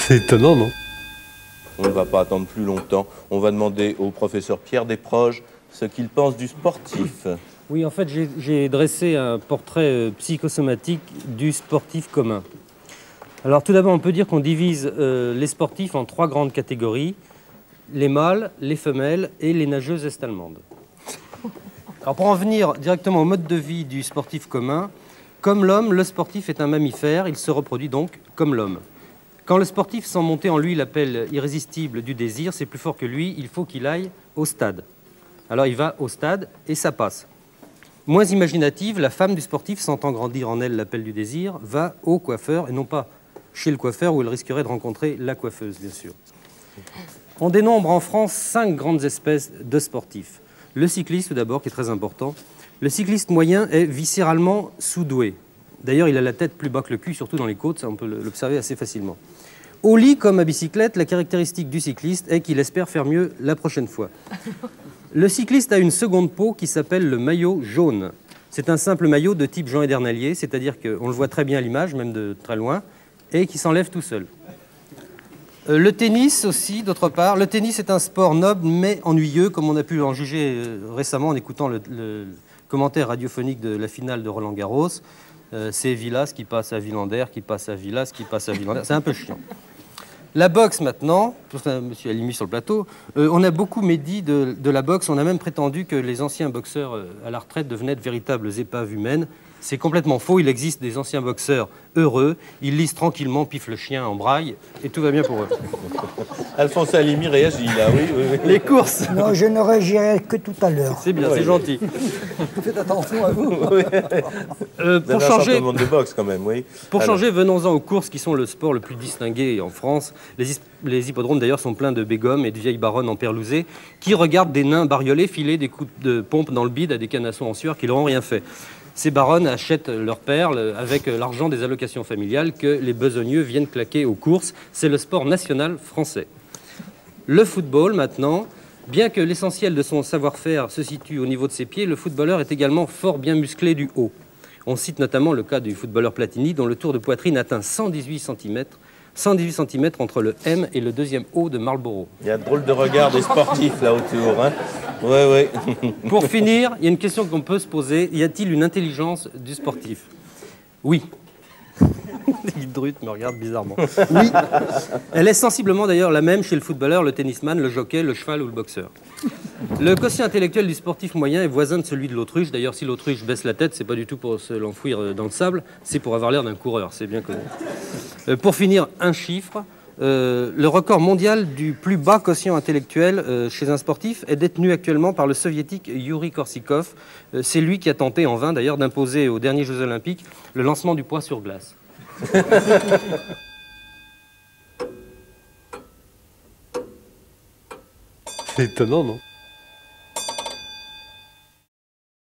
C'est étonnant, non? On ne va pas attendre plus longtemps. On va demander au professeur Pierre Desproges ce qu'il pense du sportif. Oui, en fait, j'ai dressé un portrait psychosomatique du sportif commun. Alors, tout d'abord, on peut dire qu'on divise les sportifs en 3 grandes catégories: les mâles, les femelles et les nageuses est-allemandes. Alors, pour en venir directement au mode de vie du sportif commun, comme l'homme, le sportif est un mammifère, il se reproduit donc comme l'homme. Quand le sportif sent monter en lui l'appel irrésistible du désir, c'est plus fort que lui, il faut qu'il aille au stade. Alors il va au stade et ça passe. Moins imaginative, la femme du sportif, sentant grandir en elle l'appel du désir, va au coiffeur et non pas chez le coiffeur où elle risquerait de rencontrer la coiffeuse, bien sûr. On dénombre en France 5 grandes espèces de sportifs. Le cycliste, tout d'abord, qui est très important. Le cycliste moyen est viscéralement sous-doué. D'ailleurs, il a la tête plus bas que le cul, surtout dans les côtes, ça on peut l'observer assez facilement. Au lit comme à bicyclette, la caractéristique du cycliste est qu'il espère faire mieux la prochaine fois. Le cycliste a une seconde peau qui s'appelle le maillot jaune. C'est un simple maillot de type Jean Edernalier, c'est-à-dire qu'on le voit très bien à l'image, même de très loin, et qui s'enlève tout seul. Le tennis aussi, d'autre part. Le tennis est un sport noble mais ennuyeux, comme on a pu en juger récemment en écoutant le commentaire radiophonique de la finale de Roland-Garros. C'est Villas qui passe à Villander, qui passe à Villas, qui passe à Villander. C'est un peu chiant. La boxe maintenant, monsieur Halimi sur le plateau, on a beaucoup médit de la boxe. On a même prétendu que les anciens boxeurs à la retraite devenaient de véritables épaves humaines. C'est complètement faux. Il existe des anciens boxeurs heureux. Ils lisent tranquillement Pif le chien en braille et tout va bien pour eux. Alphonse Halimi réagit là, oui. Les courses. Non, je ne réagirai que tout à l'heure. C'est bien, c'est gentil. Faites attention à vous. Oui. Pour changer, le monde de boxe quand même, oui. pour changer, venons-en aux courses qui sont le sport le plus distingué en France. Les hippodromes d'ailleurs sont pleins de bégommes et de vieilles baronnes en perlousé qui regardent des nains bariolés filer des coups de pompe dans le bide à des canassons en sueur qui leur ont rien fait. Ces baronnes achètent leurs perles avec l'argent des allocations familiales que les besogneux viennent claquer aux courses. C'est le sport national français. Le football, maintenant, bien que l'essentiel de son savoir-faire se situe au niveau de ses pieds, le footballeur est également fort bien musclé du haut. On cite notamment le cas du footballeur Platini, dont le tour de poitrine atteint 118 cm entre le M et le deuxième O de Marlborough. Il y a de drôles de regard des sportifs là autour. Hein. Oui. Pour finir, il y a une question qu'on peut se poser. Y a-t-il une intelligence du sportif? Oui. Hydrute me regarde bizarrement. Oui. Elle est sensiblement d'ailleurs la même chez le footballeur, le tennisman, le jockey, le cheval ou le boxeur. Le quotient intellectuel du sportif moyen est voisin de celui de l'autruche. D'ailleurs, si l'autruche baisse la tête, c'est pas du tout pour se l'enfouir dans le sable, c'est pour avoir l'air d'un coureur, c'est bien connu. Pour finir, un chiffre. Le record mondial du plus bas quotient intellectuel chez un sportif est détenu actuellement par le soviétique Yuri Korsikov. C'est lui qui a tenté, en vain d'ailleurs, d'imposer aux derniers Jeux Olympiques le lancement du poids sur glace. C'est étonnant, non?